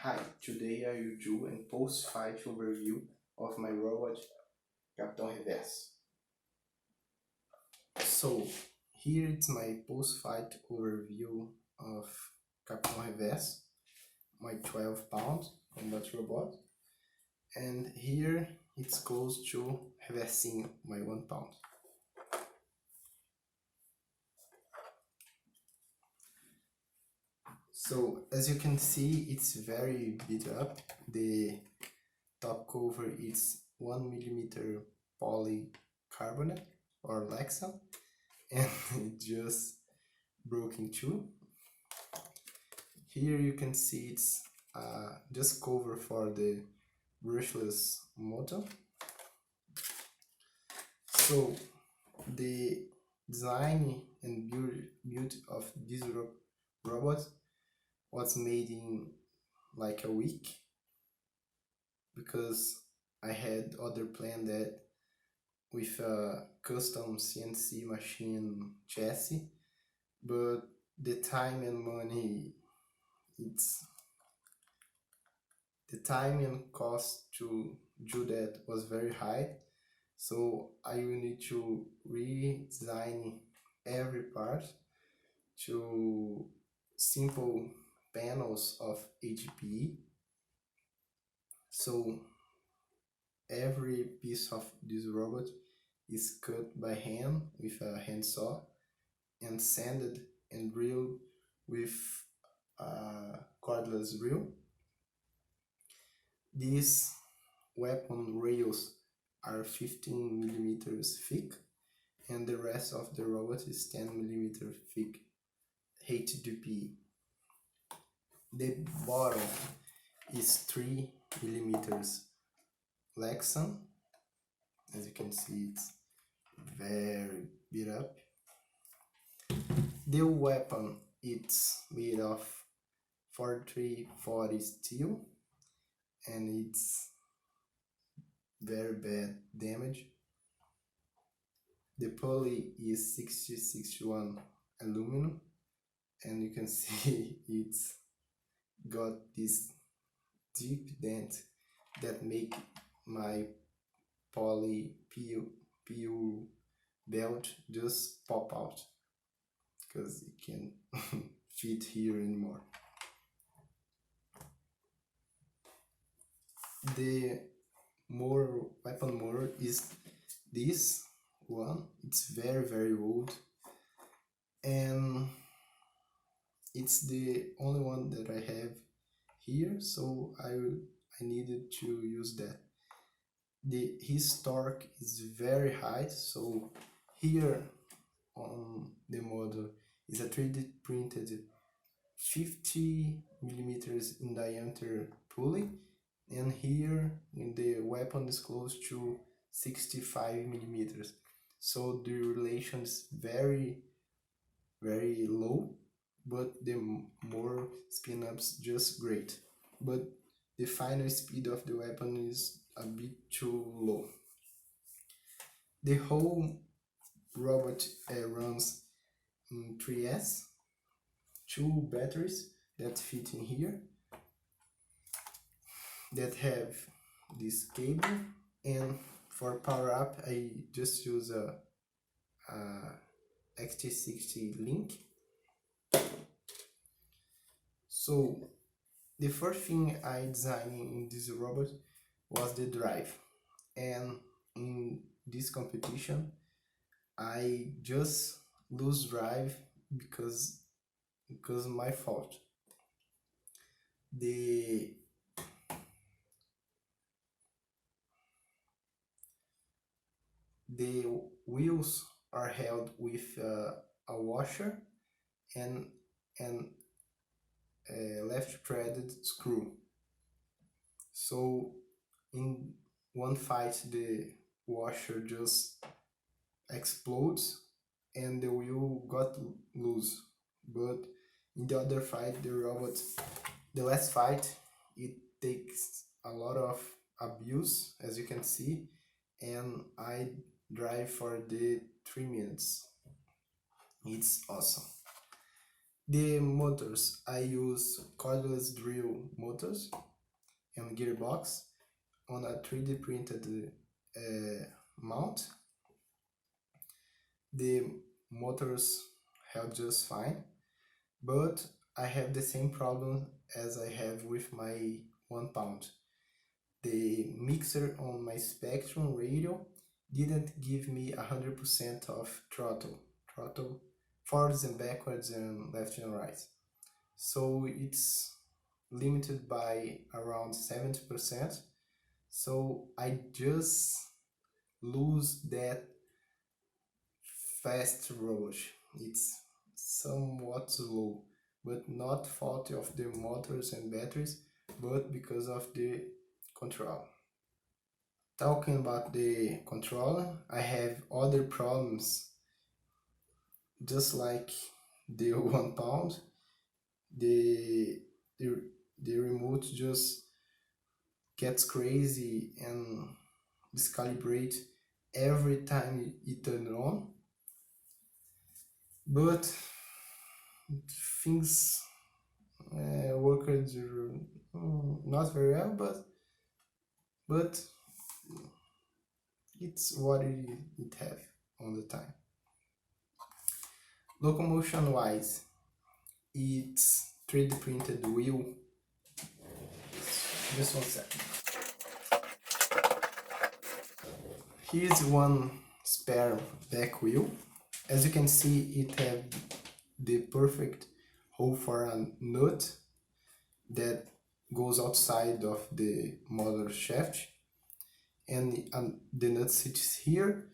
Hi, today I will do a post-fight overview of my robot Capitão Reverso. So here it's my post-fight overview of Capitão Reverso, my 12-pound combat robot, and here it's close to reversinho, my 1 pound. So as you can see, it's very beat up. The top cover is 1mm polycarbonate or Lexan, and it just broke in two. Here you can see it's just cover for the brushless motor. So the design and build of this robot was made in like a week, because I had other plan that with a custom CNC machine chassis, but the time and money, the time and cost to do that was very high, so I will need to redesign every part to simple panels of HPE. So every piece of this robot is cut by hand with a handsaw and sanded and drilled with a cordless drill. These weapon rails are 15mm thick, and the rest of the robot is 10mm thick HDPE. The bottom is 3mm Lexan. As you can see, it's very beat up. The weapon, it's made of 4340 steel, and it's very bad damage. The pulley is 6061 aluminum, and you can see it's got this deep dent that make my poly PU belt just pop out, because it can't fit here anymore. The weapon motor is this one. It's very old, and it's the only one that I have here, so I needed to use that. His torque is very high, so here on the model is a 3D printed 50mm in diameter pulley, and here in the weapon is close to 65mm. So the relation is very low, but the more spin ups just great. But the final speed of the weapon is a bit too low. The whole robot runs in 3S, 2 batteries that fit in here, that have this cable, and for power up I just use a XT60 link. So the first thing I designed in this robot was the drive, and in this competition I just lose drive because my fault. The wheels are held with a washer and a left threaded screw. So in one fight the washer just explodes and the wheel got loose, but in the other fight, the last fight, it takes a lot of abuse, as you can see, and I drive for the 3 minutes. It's awesome. The motors, I use cordless drill motors and gearbox on a 3D printed mount. The motors held just fine, but I have the same problem as I have with my 1 pound. The mixer on my Spectrum radio didn't give me 100% of throttle forwards and backwards and left and right. So it's limited by around 70%. So I just lose that fast rush. It's somewhat slow, but not fault of the motors and batteries, but because of the control. Talking about the controller, I have other problems just like the 1 pound. The, the, the remote just gets crazy and miscalibrate every time it turns on. But things worked not very well, but it's what it have on the time. Locomotion wise, it's 3D printed wheel. Just 1 second. Here's one spare back wheel. As you can see, it have the perfect hole for a nut that goes outside of the motor shaft, and the nut sits here,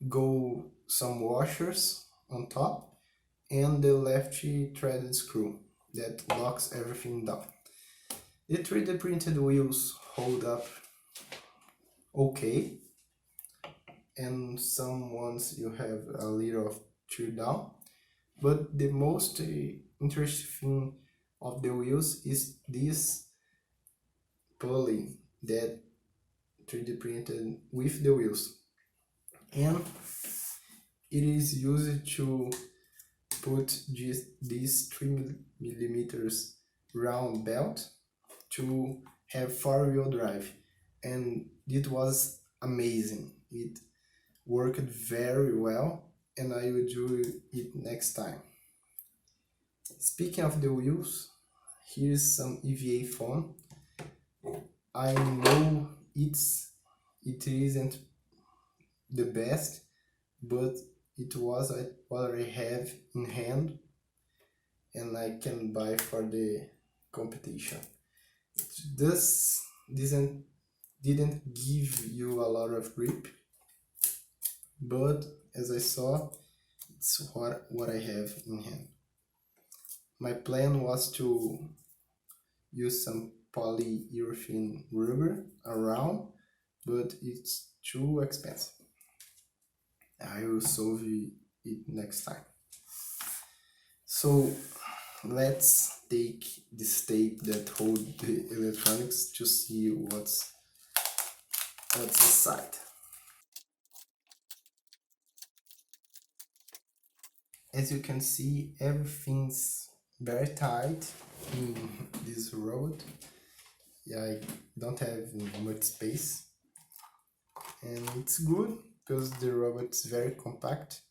go some washers on top, and the lefty threaded screw that locks everything down. The 3D printed wheels hold up okay, and some ones you have a little of tear down, but the most interesting thing of the wheels is this pulley that 3D printed with the wheels, and it is used to put this 3 millimeters round belt to have 4-wheel drive, and it was amazing. It worked very well, and I will do it next time. Speaking of the wheels, here's some EVA foam. I know it isn't the best, but it was what I have in hand, and I can buy for the competition. This didn't give you a lot of grip, but as I saw, it's what I have in hand. My plan was to use some polyurethane rubber around, but it's too expensive. I will solve it next time. So let's take this tape that hold the electronics to see what's inside. As you can see, everything's very tight in this road. Yeah, I don't have much space, and it's good because the robot is very compact,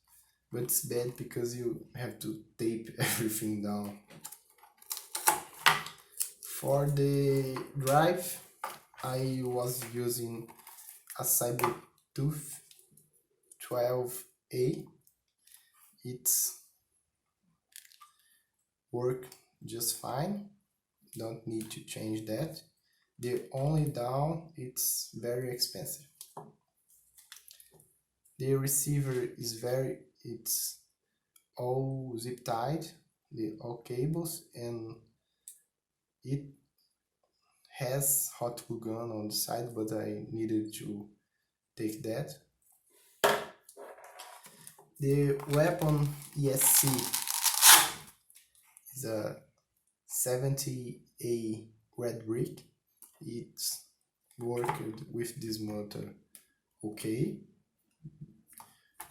but it's bad because you have to tape everything down. For the drive, I was using a Cybertooth 12A. It's work just fine, don't need to change that. The only down, it's very expensive. The receiver is it's all zip tied, all cables, and it has hot glue gun on the side, but I needed to take that. The weapon ESC is a 70A red brick. It's worked with this motor okay.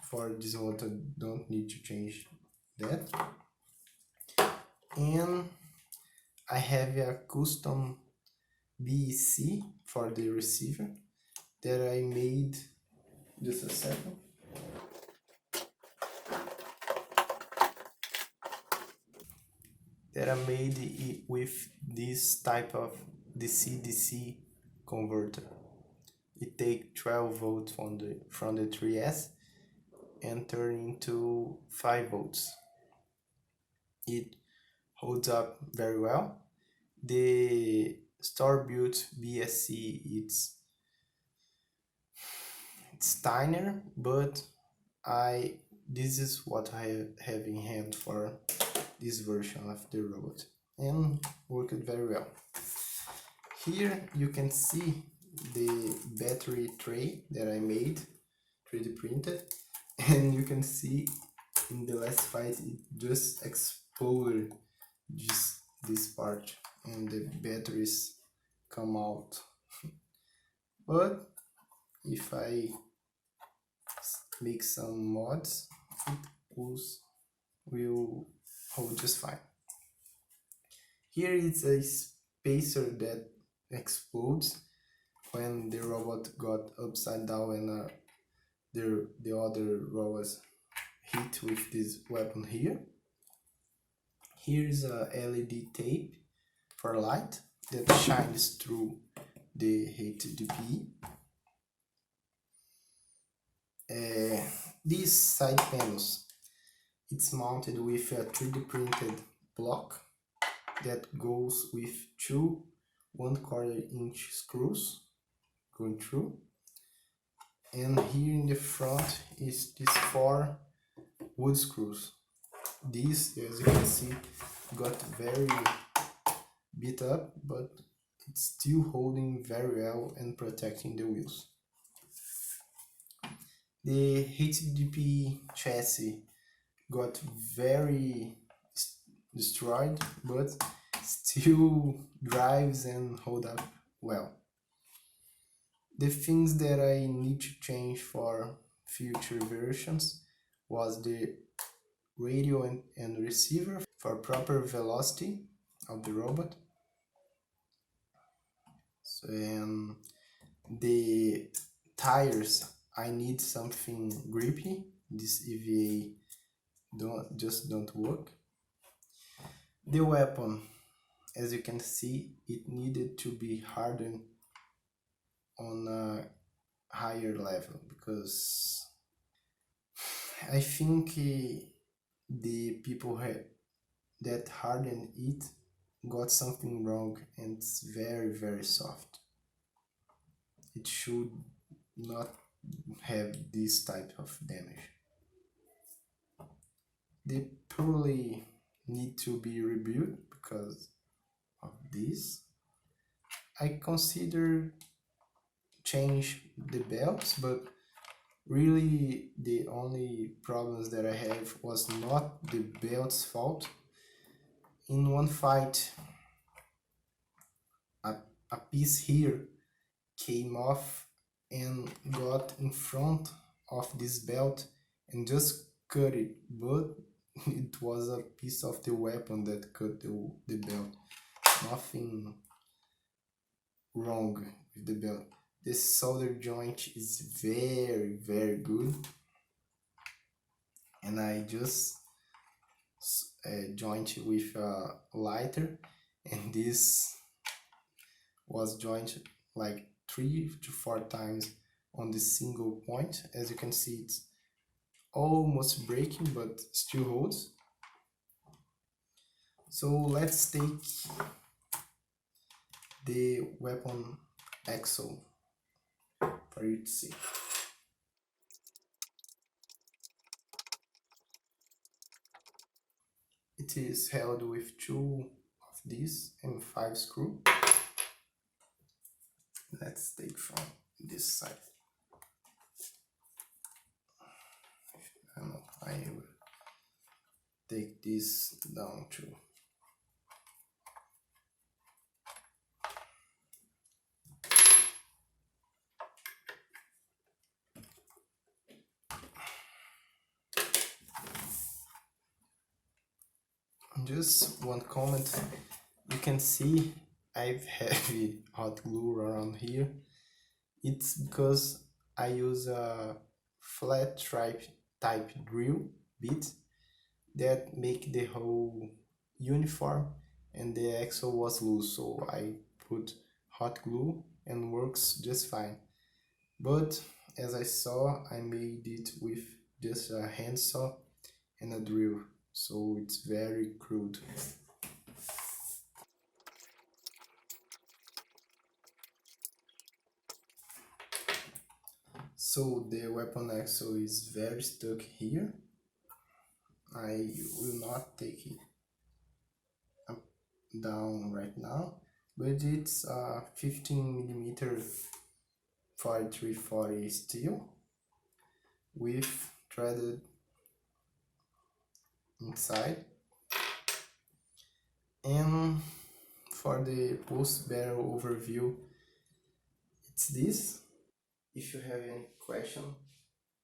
For this motor, don't need to change that. And I have a custom BEC for the receiver that I made, just a second. That I made with this type of DC-DC converter. It takes 12 volts from the 3S and turn into 5 volts. It holds up very well. The store-built BSC, it's tinier, but this is what I have in hand for this version of the robot, and worked very well. Here you can see the battery tray that I made, 3D printed, and you can see in the last fight it just exploded this part and the batteries come out. But if I make some mods, it will hold just fine. Here is a spacer that explodes when the robot got upside down and the other robots hit with this weapon here. Here is a LED tape for light that shines through the HDPE. These side panels, it's mounted with a 3D printed block that goes with two 1/4 inch screws going through. And here in the front is these 4 wood screws. This, as you can see, got very beat up, but it's still holding very well and protecting the wheels. The HDPE chassis got very destroyed, but still drives and hold up well. The things that I need to change for future versions was the radio and receiver for proper velocity of the robot. So, the tires, I need something grippy. This EVA don't work. The weapon, as you can see, it needed to be hardened on a higher level, because I think the people that hardened it got something wrong, and it's very, very soft. It should not have this type of damage. They probably need to be rebuilt because of this. I consider change the belts, but really the only problems that I have was not the belt's fault. In one fight, a piece here came off and got in front of this belt and just cut it, but it was a piece of the weapon that cut the belt. Nothing wrong with the belt. This solder joint is very, very good, and I just joined with a lighter, and this was joined like 3 to 4 times on this single point. As you can see, it's almost breaking but still holds. So let's take the weapon axle for you to see. It is held with 2 of these and 5 screws. Let's take from this side. I will take this down too. Just one comment, you can see I've heavy hot glue around here. It's because I use a flat type drill bit that make the whole uniform, and the axle was loose, so I put hot glue and works just fine. But as I saw, I made it with just a handsaw and a drill, so it's very crude. So the weapon axle is very stuck here. I will not take it up down right now, but it's a 15mm 4340 steel with threaded inside. And for the post barrel overview, it's this. If you have any question,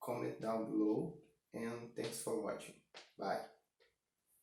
comment down below, and thanks for watching. Bye.